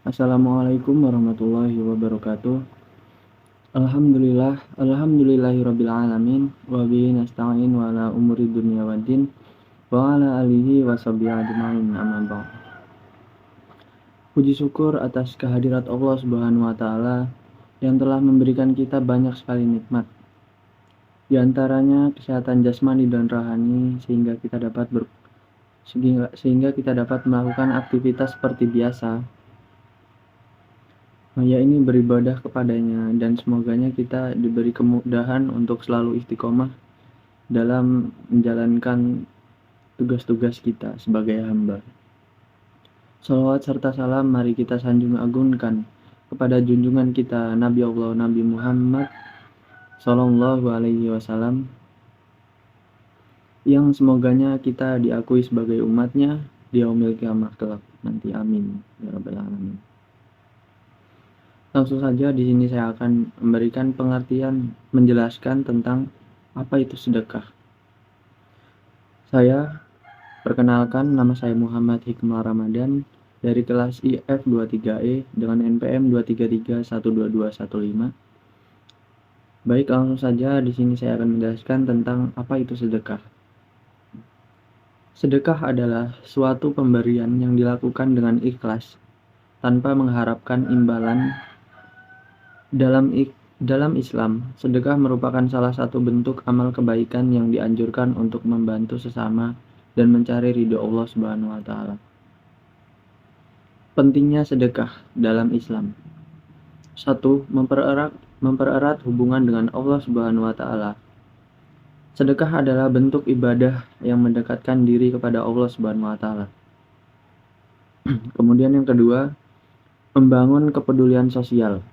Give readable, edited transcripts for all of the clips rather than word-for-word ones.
Assalamualaikum warahmatullahi wabarakatuh. Alhamdulillahirabbil alamin wa bihi nasta'in wa ala umuri dunya waddin wa ala alihi washabihi ajmain amma ba'd. Puji syukur atas kehadirat Allah Subhanahu wa taala yang telah memberikan kita banyak sekali nikmat. Di antaranya kesehatan jasmani dan rohani sehingga kita dapat melakukan aktivitas seperti biasa. Ya ini beribadah kepadanya dan semoganya kita diberi kemudahan untuk selalu istiqomah dalam menjalankan tugas-tugas kita sebagai hamba. Shalawat serta salam mari kita sanjung agungkan kepada junjungan kita Nabi Allah Nabi Muhammad Sallallahu Alaihi Wasallam yang semoganya kita diakui sebagai umatnya di yaumil kiamah kelak nanti, amin ya rabbal alamin. Langsung saja di sini saya akan memberikan pengertian menjelaskan tentang apa itu sedekah. Saya perkenalkan, nama saya Muhammad Hikmal Ramadan dari kelas IF 23E dengan NPM 233122115. Baik, langsung saja di sini saya akan menjelaskan tentang apa itu sedekah. Sedekah adalah suatu pemberian yang dilakukan dengan ikhlas tanpa mengharapkan imbalan. Dalam Islam, sedekah merupakan salah satu bentuk amal kebaikan yang dianjurkan untuk membantu sesama dan mencari ridho Allah Subhanahu wa taala. Pentingnya sedekah dalam Islam. 1. Mempererat hubungan dengan Allah Subhanahu wa taala. Sedekah adalah bentuk ibadah yang mendekatkan diri kepada Allah Subhanahu wa taala. Kemudian yang kedua, membangun kepedulian sosial.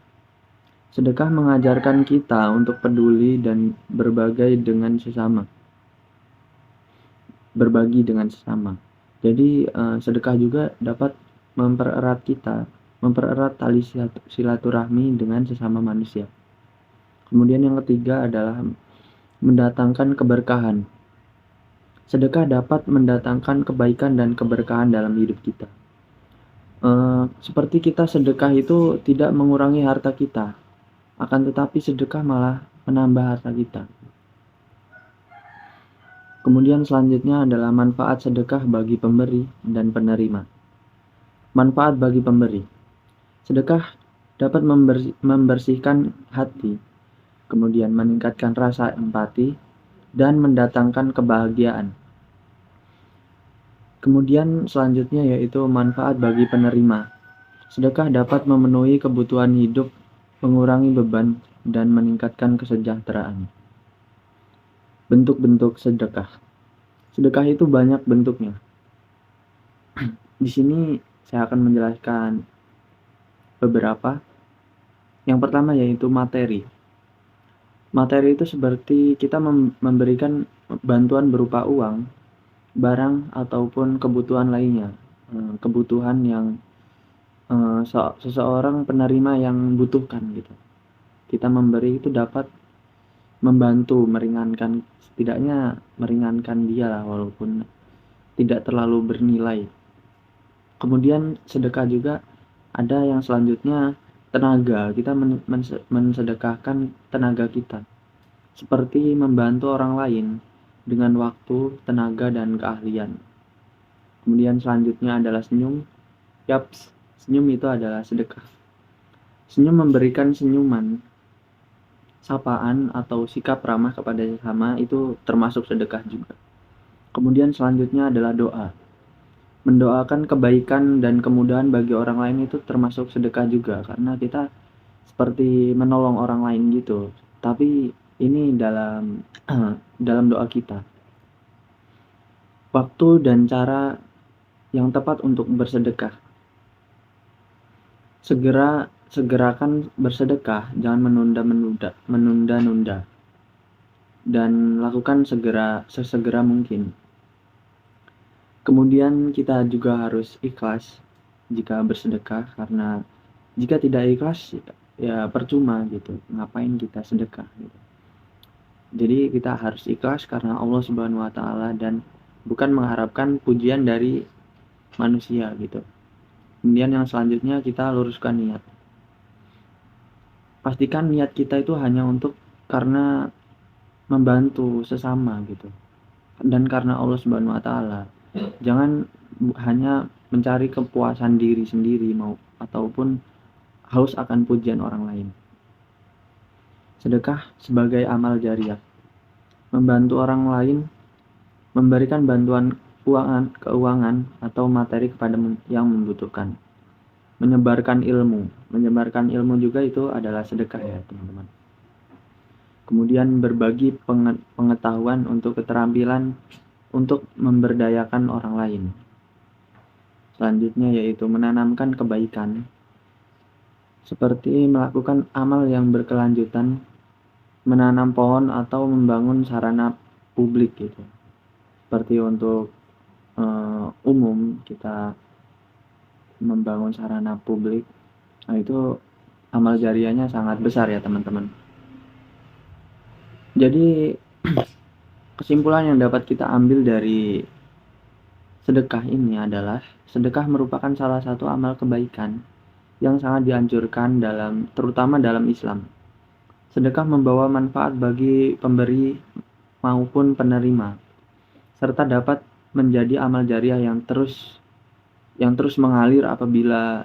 Sedekah mengajarkan kita untuk peduli dan berbagi dengan sesama. Jadi sedekah juga dapat mempererat tali silaturahmi dengan sesama manusia. Kemudian yang ketiga adalah mendatangkan keberkahan. Sedekah dapat mendatangkan kebaikan dan keberkahan dalam hidup kita. Seperti kita sedekah itu tidak mengurangi harta kita, akan tetapi sedekah malah menambah harta kita. Kemudian selanjutnya adalah manfaat sedekah bagi pemberi dan penerima. Manfaat bagi pemberi. Sedekah dapat membersihkan hati, kemudian meningkatkan rasa empati, dan mendatangkan kebahagiaan. Kemudian selanjutnya yaitu manfaat bagi penerima. Sedekah dapat memenuhi kebutuhan hidup, mengurangi beban, dan meningkatkan kesejahteraan. Bentuk-bentuk sedekah. Sedekah itu banyak bentuknya. Di sini saya akan menjelaskan beberapa. Yang pertama yaitu materi. Materi itu seperti kita memberikan bantuan berupa uang, barang, ataupun kebutuhan lainnya. Kebutuhan yang seseorang penerima yang butuhkan gitu. Kita memberi itu dapat membantu setidaknya meringankan dia lah, walaupun tidak terlalu bernilai. Kemudian sedekah juga ada yang selanjutnya tenaga. Kita mensedekahkan tenaga kita, seperti membantu orang lain dengan waktu, tenaga, dan keahlian. Kemudian selanjutnya adalah senyum. Senyum itu adalah sedekah. Senyum memberikan senyuman, sapaan, atau sikap ramah kepada sesama itu termasuk sedekah juga. Kemudian selanjutnya adalah doa. Mendoakan kebaikan dan kemudahan bagi orang lain itu termasuk sedekah juga, karena kita seperti menolong orang lain gitu. Tapi ini dalam doa kita. Waktu dan cara yang tepat untuk bersedekah. Segerakan bersedekah, jangan menunda-nunda, dan lakukan sesegera mungkin. Kemudian kita juga harus ikhlas jika bersedekah, karena jika tidak ikhlas ya percuma gitu, ngapain kita sedekah gitu. Jadi kita harus ikhlas karena Allah Subhanahu wa taala dan bukan mengharapkan pujian dari manusia gitu. Kemudian yang selanjutnya kita luruskan niat. Pastikan niat kita itu hanya untuk karena membantu sesama gitu. Dan karena Allah Subhanahu wa taala. Jangan hanya mencari kepuasan diri sendiri ataupun haus akan pujian orang lain. Sedekah sebagai amal jariah. Membantu orang lain, memberikan bantuan keuangan atau materi kepada yang membutuhkan. Menyebarkan ilmu juga itu adalah sedekah ya teman-teman. Kemudian berbagi pengetahuan untuk keterampilan untuk memberdayakan orang lain. Selanjutnya yaitu menanamkan kebaikan, seperti melakukan amal yang berkelanjutan, menanam pohon atau membangun sarana publik gitu. Seperti untuk umum kita membangun sarana publik, nah itu amal jariahnya sangat besar ya teman-teman. Jadi kesimpulan yang dapat kita ambil dari sedekah ini adalah sedekah merupakan salah satu amal kebaikan yang sangat dianjurkan terutama dalam Islam. Sedekah membawa manfaat bagi pemberi maupun penerima, serta dapat menjadi amal jariah yang terus mengalir apabila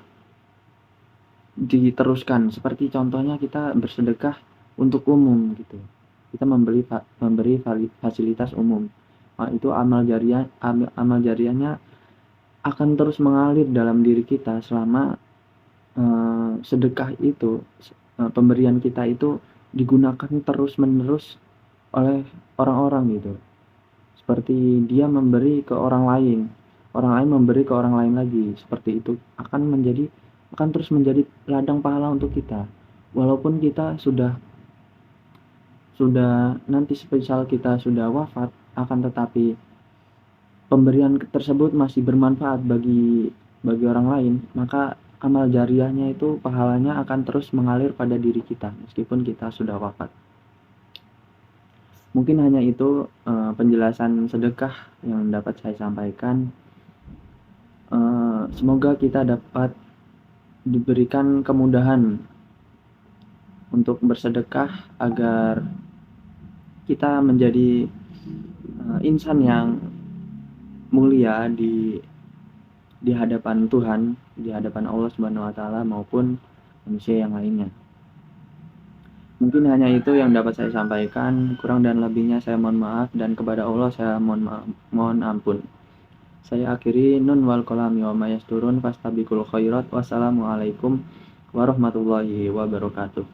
diteruskan. Seperti contohnya kita bersedekah untuk umum gitu. Kita memberi fasilitas umum. Nah, itu amal jariahnya akan terus mengalir dalam diri kita selama sedekah itu, pemberian kita itu digunakan terus-menerus oleh orang-orang gitu. Seperti dia memberi ke orang lain memberi ke orang lain lagi. Seperti itu akan terus menjadi ladang pahala untuk kita. Walaupun kita sudah nanti semisal kita sudah wafat, akan tetapi pemberian tersebut masih bermanfaat bagi orang lain, maka amal jariahnya itu pahalanya akan terus mengalir pada diri kita meskipun kita sudah wafat. Mungkin hanya itu penjelasan sedekah yang dapat saya sampaikan. Semoga kita dapat diberikan kemudahan untuk bersedekah agar kita menjadi insan yang mulia di hadapan Tuhan, di hadapan Allah Subhanahu wa taala maupun manusia yang lainnya. Mungkin hanya itu yang dapat saya sampaikan. Kurang dan lebihnya saya mohon maaf, dan kepada Allah saya mohon ampun. Saya akhiri, nun wal qalami wa ma yasturun fastabiqul khairat. Wassalamualaikum warahmatullahi wabarakatuh.